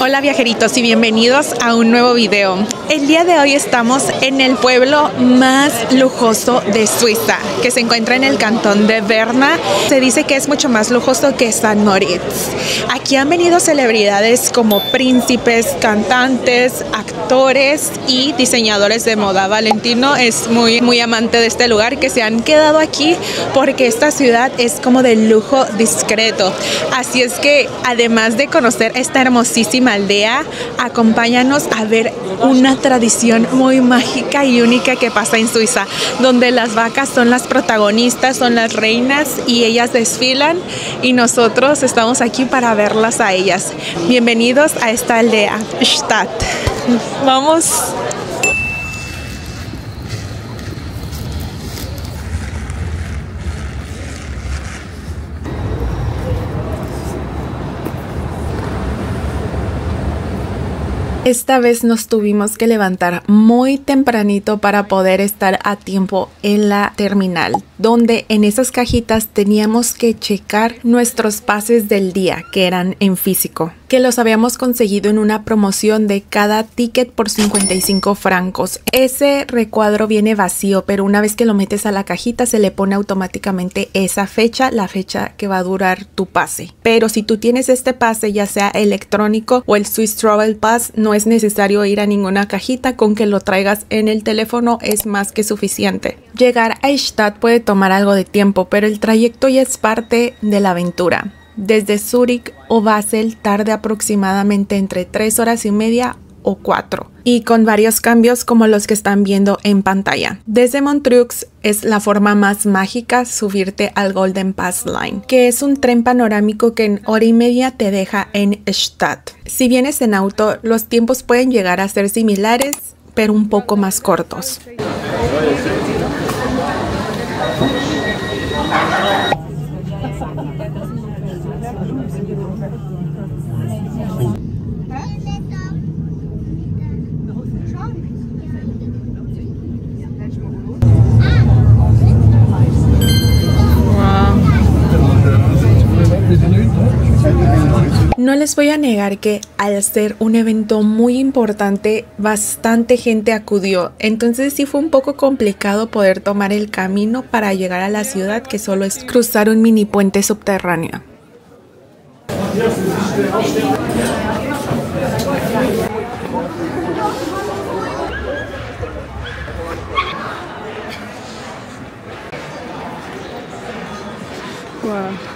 Hola viajeritos y bienvenidos a un nuevo video. El día de hoy estamos en el pueblo más lujoso de Suiza, que se encuentra en el cantón de Berna. Se dice que es mucho más lujoso que San Moritz. Aquí han venido celebridades como príncipes, cantantes, actores y diseñadores de moda. Valentino es muy amante de este lugar, que se han quedado aquí porque esta ciudad es como de lujo discreto. Así es que además de conocer esta hermosísima aldea, acompáñanos a ver una tradición muy mágica y única que pasa en Suiza, donde las vacas son las protagonistas, son las reinas y ellas desfilan y nosotros estamos aquí para verlas a ellas. Bienvenidos a esta aldea, Stadt. Vamos. Esta vez nos tuvimos que levantar muy tempranito para poder estar a tiempo en la terminal, donde en esas cajitas teníamos que checar nuestros pases del día, que eran en físico, que los habíamos conseguido en una promoción de cada ticket por 55 francos. Ese recuadro viene vacío, pero una vez que lo metes a la cajita se le pone automáticamente esa fecha, la fecha que va a durar tu pase. Pero si tú tienes este pase, ya sea electrónico o el Swiss Travel Pass, no es necesario ir a ninguna cajita, con que lo traigas en el teléfono es más que suficiente. Llegar a Stadt puede tomar algo de tiempo, pero el trayecto ya es parte de la aventura. Desde Zúrich o Basel tarda aproximadamente entre 3 horas y media o 4, y con varios cambios como los que están viendo en pantalla. Desde Montreux es la forma más mágica subirte al Golden Pass Line, que es un tren panorámico que en hora y media te deja en Stadt. Si vienes en auto, los tiempos pueden llegar a ser similares, pero un poco más cortos. No les voy a negar que al ser un evento muy importante, bastante gente acudió. Entonces sí fue un poco complicado poder tomar el camino para llegar a la ciudad, que solo es cruzar un mini puente subterráneo. Wow.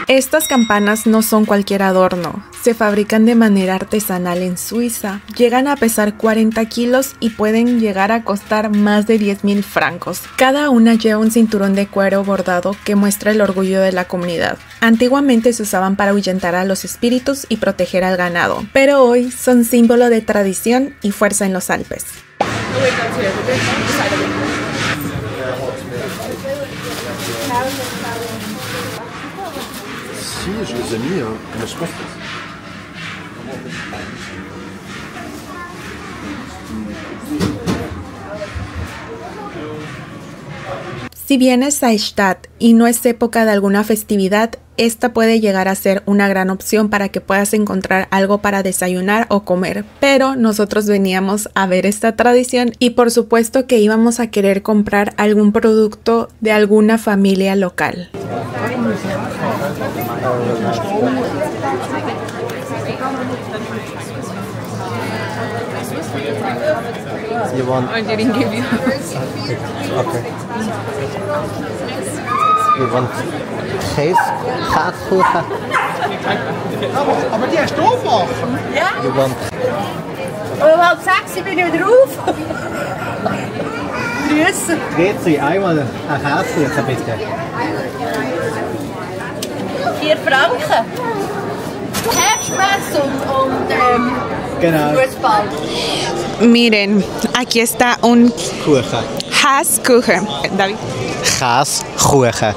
Estas campanas no son cualquier adorno, se fabrican de manera artesanal en Suiza, llegan a pesar 40 kilos y pueden llegar a costar más de 10.000 francos. Cada una lleva un cinturón de cuero bordado que muestra el orgullo de la comunidad. Antiguamente se usaban para ahuyentar a los espíritus y proteger al ganado, pero hoy son símbolo de tradición y fuerza en los Alpes. Si, je les ai mis, mais je pense que... Si vienes a Stadt y no es época de alguna festividad, esta puede llegar a ser una gran opción para que puedas encontrar algo para desayunar o comer. Pero nosotros veníamos a ver esta tradición y por supuesto que íbamos a querer comprar algún producto de alguna familia local. You want... I didn't give you. Okay. You want Käsekuchen? Aber die hast du aufmachen. You want Um halb 6 sind wir wieder auf. Grüße. Grüezi, einmal ein Käsekuchen bitte. 4 Franken. Herbstmesse und Genau. Fußball. Miren, aquí está un Kuchen. Käsekuchen. David. Käsekuchen.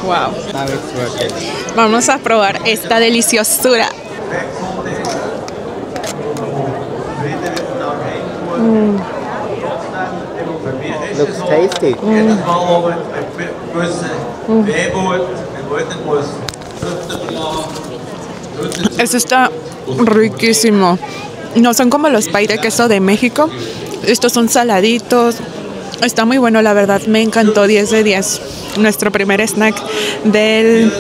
Wow. That is working. Vamos a probar esta deliciosura. Looks tasty. Eso está riquísimo. No son como los pay de queso de México. Estos son saladitos. Está muy bueno, la verdad. Me encantó, 10 de 10. Nuestro primer snack del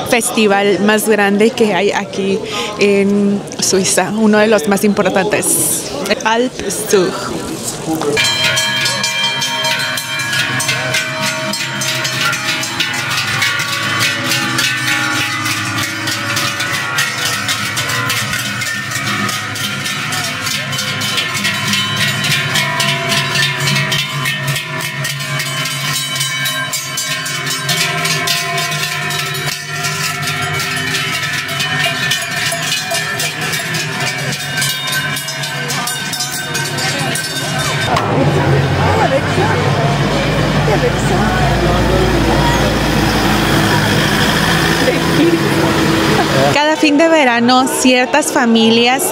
festival más grande que hay aquí en Suiza. Uno de los más importantes. Alpzug. Cada fin de verano ciertas familias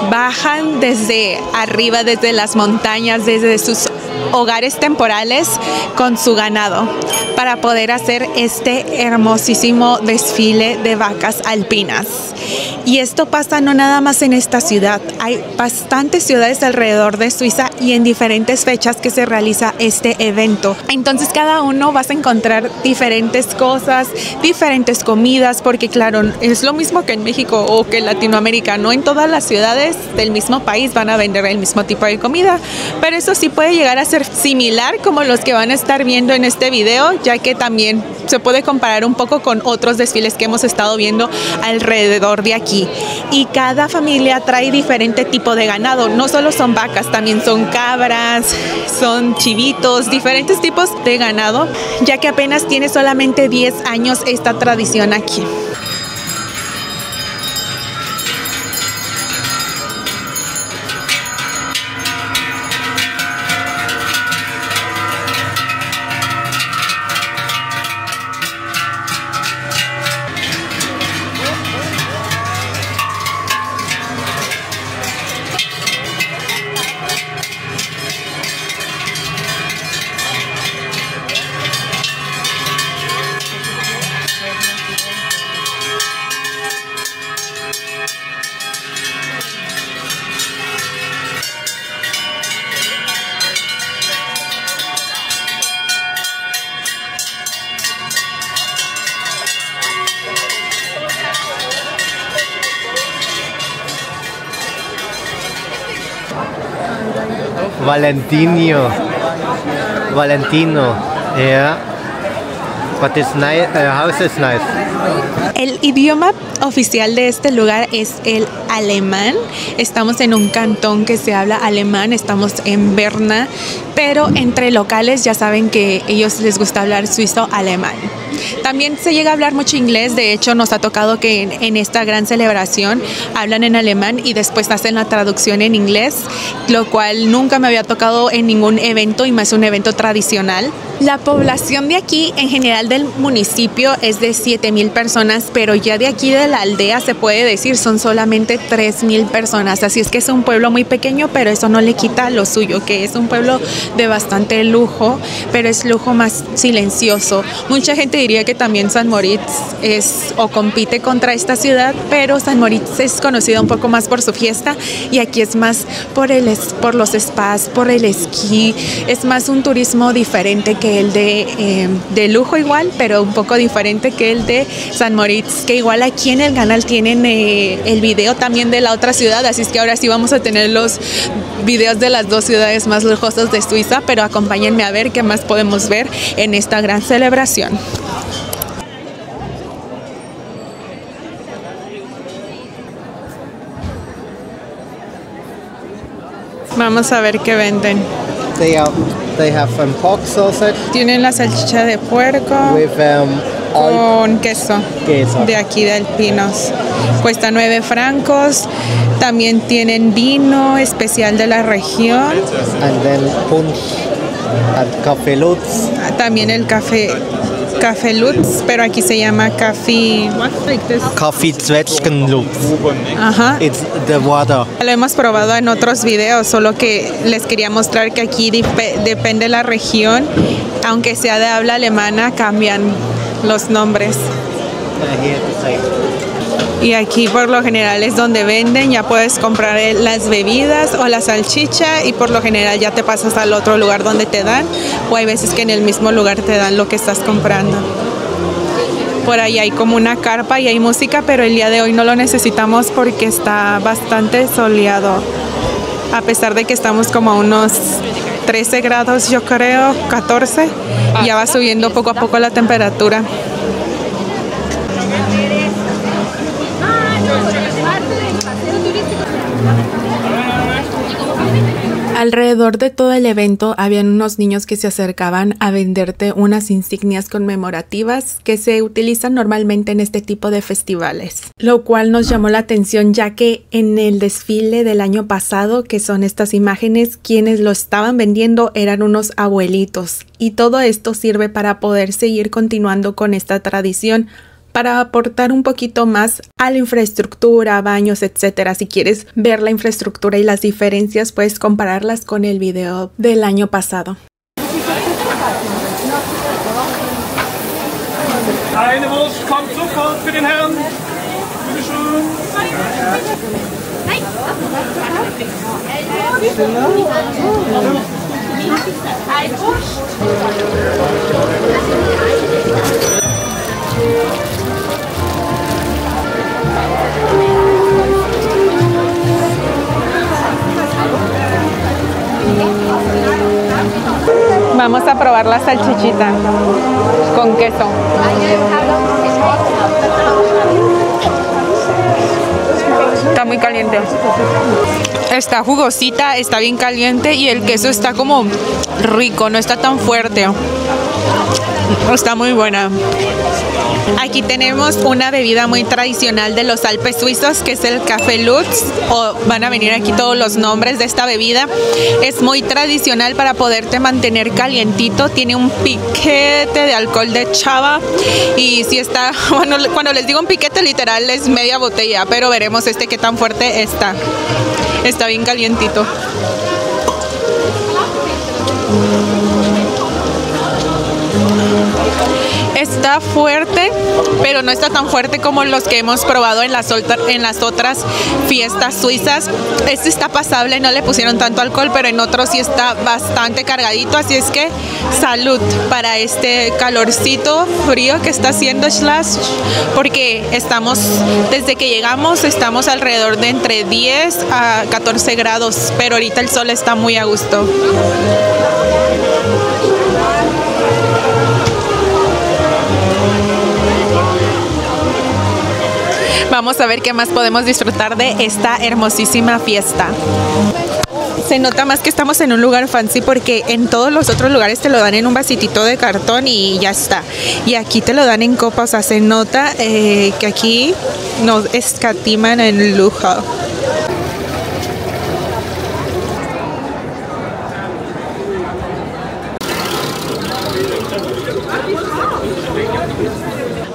bajan desde arriba, desde las montañas, desde sus hogares temporales con su ganado para poder hacer este hermosísimo desfile de vacas alpinas. Y esto pasa no nada más en esta ciudad, hay bastantes ciudades alrededor de Suiza y en diferentes fechas que se realiza este evento. Entonces cada uno vas a encontrar diferentes cosas, diferentes comidas, porque claro, es lo mismo que en México o que en Latinoamérica, no en todas las ciudades del mismo país van a vender el mismo tipo de comida, pero eso sí puede llegar a ser similar como los que van a estar viendo en este video, ya que también se puede comparar un poco con otros desfiles que hemos estado viendo alrededor de aquí. Y cada familia trae diferente tipo de ganado, no solo son vacas, también son cabras, son chivitos, diferentes tipos de ganado, ya que apenas tiene solamente 10 años esta tradición aquí. Valentino, yeah. But it's nice. House is nice. El idioma oficial de este lugar es el alemán. Estamos en un cantón que se habla alemán, estamos en Berna, pero entre locales ya saben que ellos les gusta hablar suizo-alemán. También se llega a hablar mucho inglés, de hecho nos ha tocado que en esta gran celebración hablan en alemán y después hacen la traducción en inglés, lo cual nunca me había tocado en ningún evento y más un evento tradicional. La población de aquí, en general del municipio, es de 7,000 personas, pero ya de aquí de la aldea se puede decir son solamente 3,000 personas, así es que es un pueblo muy pequeño, pero eso no le quita lo suyo, que es un pueblo de bastante lujo, pero es lujo más silencioso. Mucha gente diría que también St. Moritz es o compite contra esta ciudad, pero St. Moritz es conocido un poco más por su fiesta y aquí es más por los spas, por el esquí, es más un turismo diferente que el de lujo igual, pero un poco diferente que el de St. Moritz, que igual aquí en el canal tienen el video también de la otra ciudad, así es que ahora sí vamos a tener los videos de las dos ciudades más lujosas de Suiza, pero acompáñenme a ver qué más podemos ver en esta gran celebración. Vamos a ver qué venden. They have pork sausage Tienen la salchicha de puerco with con queso. queso. De aquí de Alpinos. Cuesta 9 francos. También tienen vino especial de la región. And then punch and Café Lutz. También el café Lutz, pero aquí se llama café. Kaffee Zwetschgenlutz. Ajá. It's the water. Lo hemos probado en otros videos, solo que les quería mostrar que aquí depende la región, aunque sea de habla alemana, cambian los nombres. Here to say. Y aquí por lo general es donde venden, ya puedes comprar las bebidas o la salchicha y por lo general ya te pasas al otro lugar donde te dan, o hay veces que en el mismo lugar te dan lo que estás comprando. Por ahí hay como una carpa y hay música, pero el día de hoy no lo necesitamos porque está bastante soleado. A pesar de que estamos como a unos 13 grados, yo creo, 14, ya va subiendo poco a poco la temperatura. Alrededor de todo el evento habían unos niños que se acercaban a venderte unas insignias conmemorativas que se utilizan normalmente en este tipo de festivales, lo cual nos llamó la atención ya que en el desfile del año pasado, que son estas imágenes, quienes lo estaban vendiendo eran unos abuelitos, y todo esto sirve para poder seguir continuando con esta tradición, para aportar un poquito más a la infraestructura, baños, etcétera. Si quieres ver la infraestructura y las diferencias, puedes compararlas con el video del año pasado. Eine Wurst kommt sofort für den Herrn. Bitte schön. Ein Wurst. Vamos a probar la salchichita con queso. Está muy caliente. Está jugosita, está bien caliente y el queso está como rico, no está tan fuerte. Está muy buena. Aquí tenemos una bebida muy tradicional de los Alpes suizos, que es el Café Lutz, o van a venir aquí todos los nombres de esta bebida. Es muy tradicional para poderte mantener calientito, tiene un piquete de alcohol de chava y si está, bueno, cuando les digo un piquete literal es media botella, pero veremos este qué tan fuerte está. Está bien calientito. Está fuerte, pero no está tan fuerte como los que hemos probado en las otras fiestas suizas. Este está pasable, no le pusieron tanto alcohol, pero en otros sí está bastante cargadito, así es que salud para este calorcito frío que está haciendo Schloss, porque desde que llegamos estamos alrededor de entre 10 a 14 grados, pero ahorita el sol está muy a gusto. Vamos a ver qué más podemos disfrutar de esta hermosísima fiesta. Se nota más que estamos en un lugar fancy porque en todos los otros lugares te lo dan en un vasitito de cartón y ya está. Y aquí te lo dan en copa, o sea, se nota que aquí nos escatiman en lujo.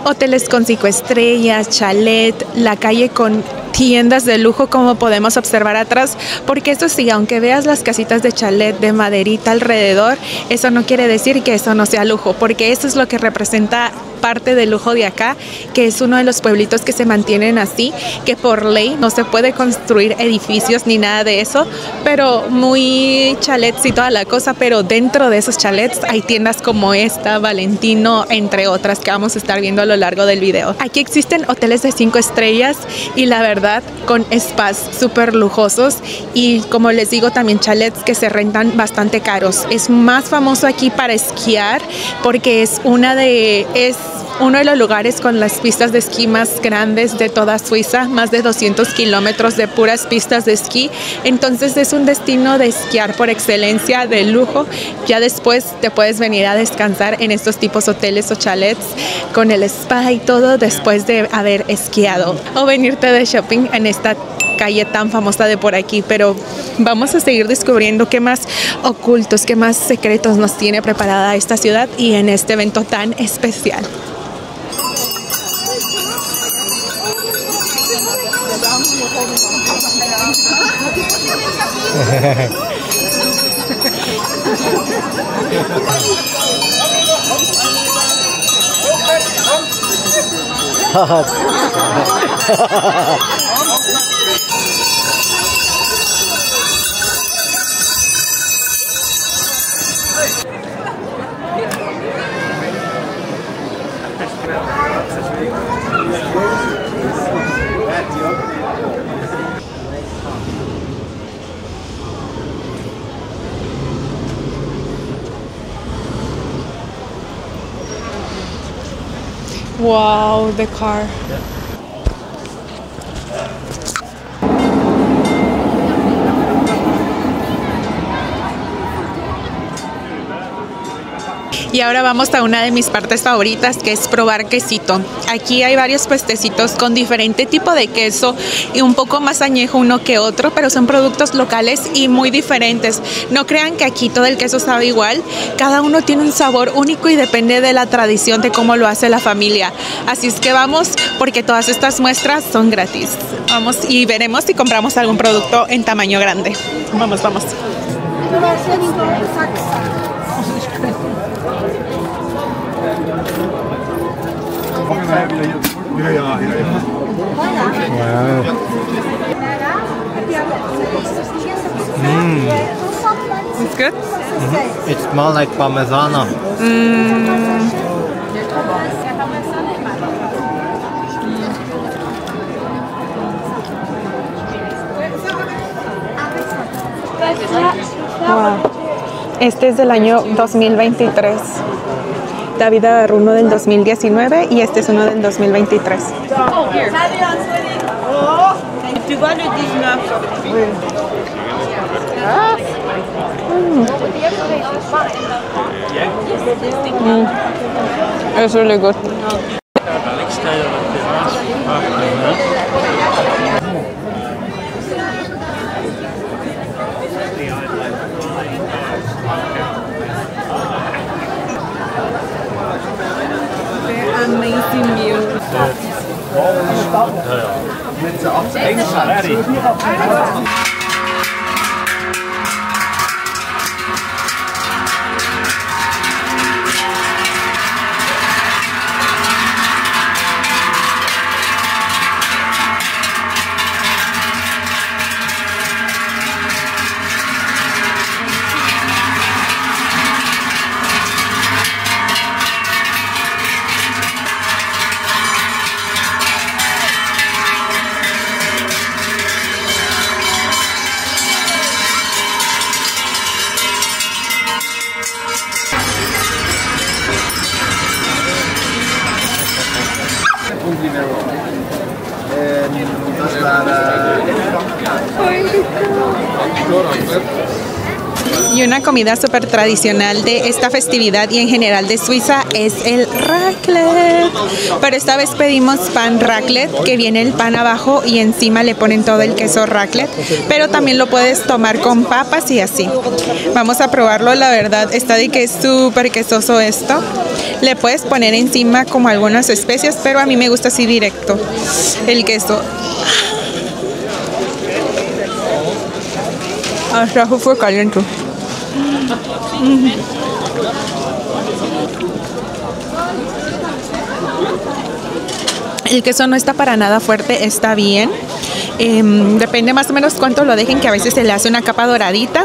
Hoteles con 5 estrellas, chalet, la calle con tiendas de lujo como podemos observar atrás, porque eso sí, aunque veas las casitas de chalet de maderita alrededor, eso no quiere decir que eso no sea lujo, porque eso es lo que representa parte del lujo de acá, que es uno de los pueblitos que se mantienen así, que por ley no se puede construir edificios ni nada de eso, pero muy chalets y toda la cosa, pero dentro de esos chalets hay tiendas como esta, Valentino, entre otras que vamos a estar viendo a lo largo del video. Aquí existen hoteles de 5 estrellas y la verdad con spas súper lujosos y como les digo también chalets que se rentan bastante caros. Es más famoso aquí para esquiar porque es uno de los lugares con las pistas de esquí más grandes de toda Suiza, más de 200 kilómetros de puras pistas de esquí. Entonces es un destino de esquiar por excelencia, de lujo. Ya después te puedes venir a descansar en estos tipos hoteles o chalets con el spa y todo después de haber esquiado, o venirte de shopping en esta calle tan famosa de por aquí. Pero vamos a seguir descubriendo qué más ocultos, qué más secretos nos tiene preparada esta ciudad y en este evento tan especial. Wow, the car. Y ahora vamos a una de mis partes favoritas, que es probar quesito. Aquí hay varios puestecitos con diferente tipo de queso y un poco más añejo uno que otro, pero son productos locales y muy diferentes. No crean que aquí todo el queso sabe igual. Cada uno tiene un sabor único y depende de la tradición de cómo lo hace la familia. Así es que vamos, porque todas estas muestras son gratis. Vamos y veremos si compramos algún producto en tamaño grande. Vamos, vamos. It's good? It smells like Parmesano. Wow. Este es del año 2023. David agarró uno del 2019 y este es uno del 2023. Tu vois le 19. It's really good. Amazing view. Y una comida súper tradicional de esta festividad y en general de Suiza es el raclette. Pero esta vez pedimos pan raclette, que viene el pan abajo y encima le ponen todo el queso raclette. Pero también lo puedes tomar con papas y así. Vamos a probarlo, la verdad está de que es súper quesoso esto. Le puedes poner encima como algunas especias, pero a mí me gusta así directo el queso. Hasta fue caliente. El queso no está para nada fuerte, está bien. Depende más o menos cuánto lo dejen, que a veces se le hace una capa doradita,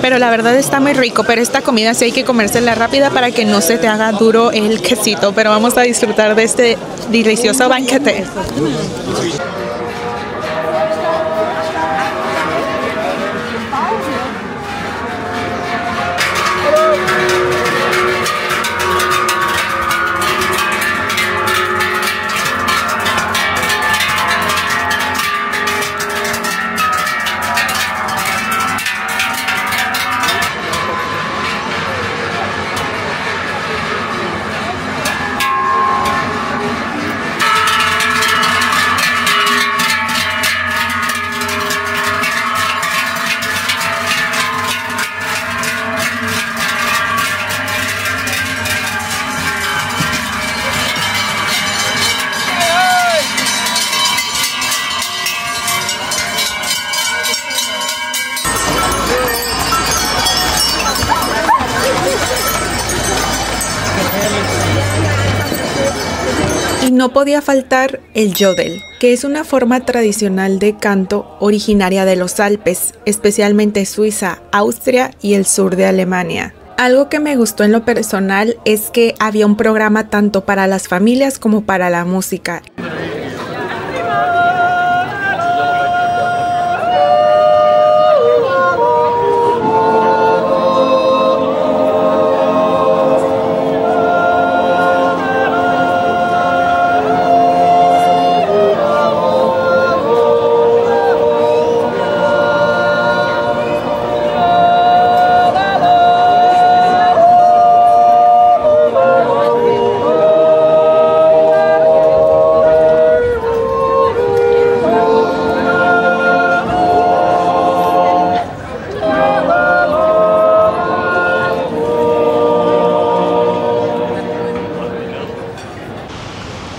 pero la verdad está muy rico. Pero esta comida sí hay que comérsela rápida para que no se te haga duro el quesito. Pero vamos a disfrutar de este delicioso banquete. no podía faltar el yodel, que es una forma tradicional de canto originaria de los Alpes, especialmente Suiza, Austria y el sur de Alemania. Algo que me gustó en lo personal es que había un programa tanto para las familias como para la música.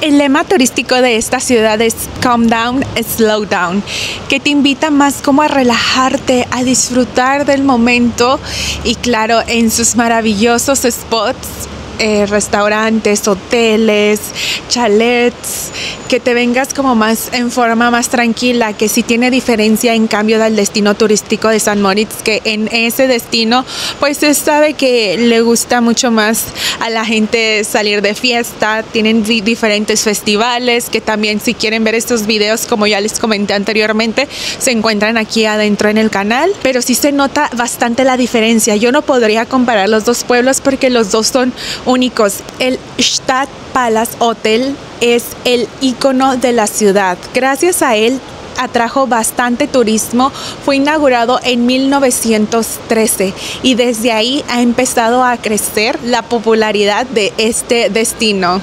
El lema turístico de esta ciudad es Calm Down, Slow Down, que te invita más como a relajarte, a disfrutar del momento y claro, en sus maravillosos spots, restaurantes, hoteles, chalets, que te vengas como más en forma más tranquila, que sí tiene diferencia en cambio del destino turístico de San Moritz, que en ese destino pues se sabe que le gusta mucho más a la gente salir de fiesta, tienen diferentes festivales, que también si quieren ver estos videos como ya les comenté anteriormente, se encuentran aquí adentro en el canal, pero sí se nota bastante la diferencia. Yo no podría comparar los dos pueblos porque los dos son únicos. El Stadtpalast Hotel es el icono de la ciudad. Gracias a él atrajo bastante turismo, fue inaugurado en 1913 y desde ahí ha empezado a crecer la popularidad de este destino.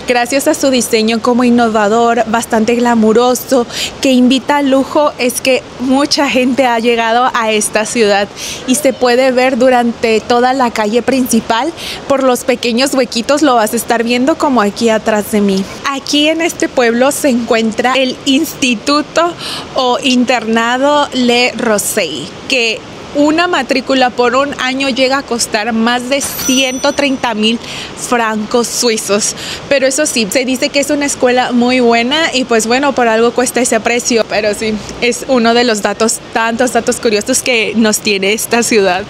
Gracias a su diseño como innovador, bastante glamuroso, que invita al lujo, es que mucha gente ha llegado a esta ciudad y se puede ver durante toda la calle principal. Por los pequeños huequitos lo vas a estar viendo como aquí atrás de mí. Aquí en este pueblo se encuentra el Instituto o Internado Le Rosey, que una matrícula por un año llega a costar más de 130,000 francos suizos. Pero eso sí, se dice que es una escuela muy buena y pues bueno, por algo cuesta ese precio. Pero sí, es uno de los tantos datos curiosos que nos tiene esta ciudad.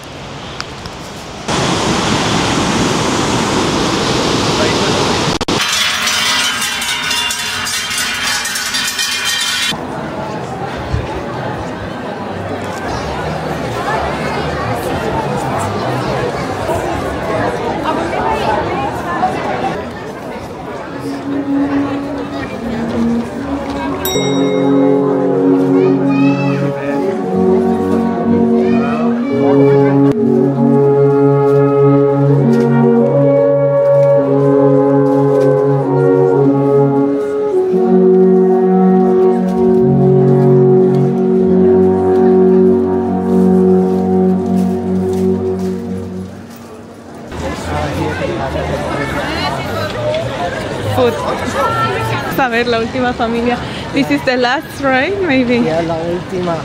Food. A ver, la última familia. This is the last, right? Maybe. Ya la última.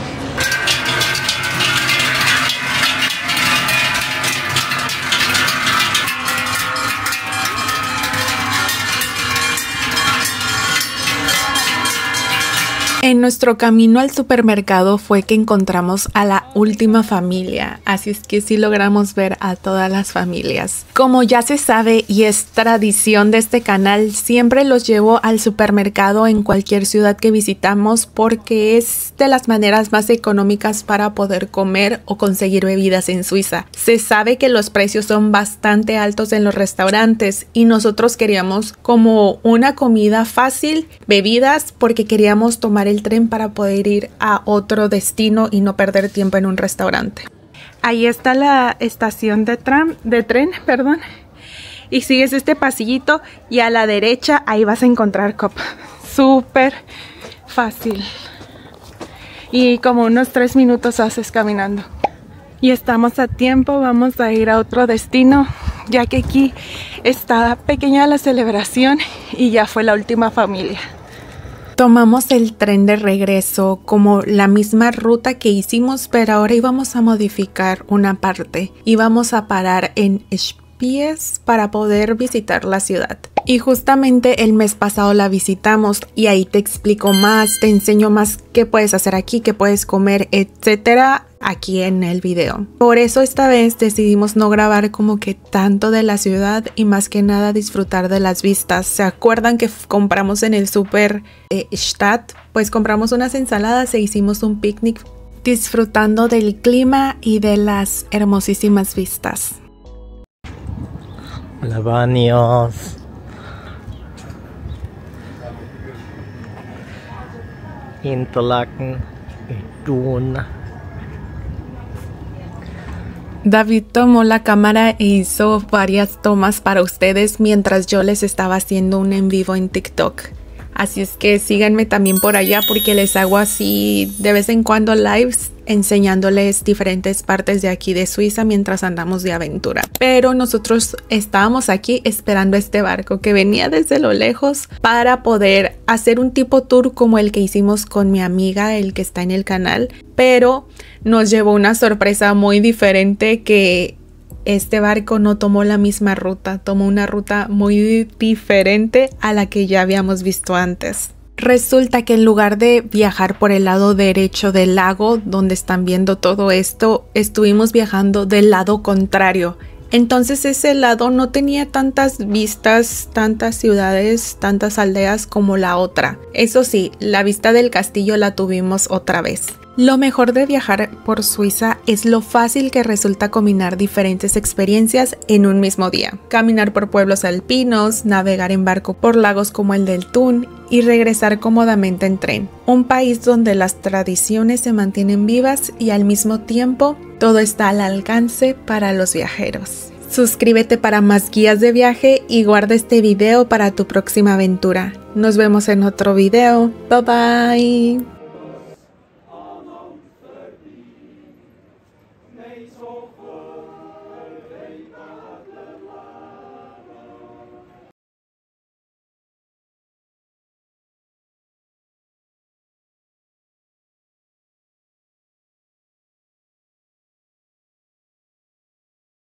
En nuestro camino al supermercado fue que encontramos a la última familia, así es que sí logramos ver a todas las familias. Como ya se sabe y es tradición de este canal, siempre los llevo al supermercado en cualquier ciudad que visitamos porque es de las maneras más económicas para poder comer o conseguir bebidas en Suiza. Se sabe que los precios son bastante altos en los restaurantes y nosotros queríamos como una comida fácil, bebidas, porque queríamos tomar el tren para poder ir a otro destino y no perder tiempo en un restaurante. Ahí está la estación de tren, y sigues este pasillito y a la derecha ahí vas a encontrar Coop. Súper fácil y como unos 3 minutos haces caminando. Y estamos a tiempo, vamos a ir a otro destino ya que aquí está pequeña la celebración y ya fue la última familia. Tomamos el tren de regreso como la misma ruta que hicimos, pero ahora íbamos a modificar una parte. Íbamos a parar en pies para poder visitar la ciudad. Y justamente el mes pasado la visitamos y ahí te explico más, te enseño más qué puedes hacer aquí, qué puedes comer, etcétera, aquí en el video. Por eso esta vez decidimos no grabar como que tanto de la ciudad y más que nada disfrutar de las vistas. ¿Se acuerdan que compramos en el super Stadt? Pues compramos unas ensaladas e hicimos un picnic disfrutando del clima y de las hermosísimas vistas. Hola, baños. Interlaken, Thun. David tomó la cámara e hizo varias tomas para ustedes mientras yo les estaba haciendo un en vivo en TikTok. Así es que síganme también por allá porque les hago así de vez en cuando lives enseñándoles diferentes partes de aquí de Suiza mientras andamos de aventura. Pero nosotros estábamos aquí esperando este barco que venía desde lo lejos para poder hacer un tipo tour como el que hicimos con mi amiga, el que está en el canal. Pero nos llevó una sorpresa muy diferente, que este barco no tomó la misma ruta, tomó una ruta muy diferente a la que ya habíamos visto antes. Resulta que en lugar de viajar por el lado derecho del lago, donde están viendo todo esto, estuvimos viajando del lado contrario. Entonces ese lado no tenía tantas vistas, tantas ciudades, tantas aldeas como la otra. Eso sí, la vista del castillo la tuvimos otra vez. Lo mejor de viajar por Suiza es lo fácil que resulta combinar diferentes experiencias en un mismo día. Caminar por pueblos alpinos, navegar en barco por lagos como el del Thun y regresar cómodamente en tren. Un país donde las tradiciones se mantienen vivas y al mismo tiempo todo está al alcance para los viajeros. Suscríbete para más guías de viaje y guarda este video para tu próxima aventura. Nos vemos en otro video. Bye bye.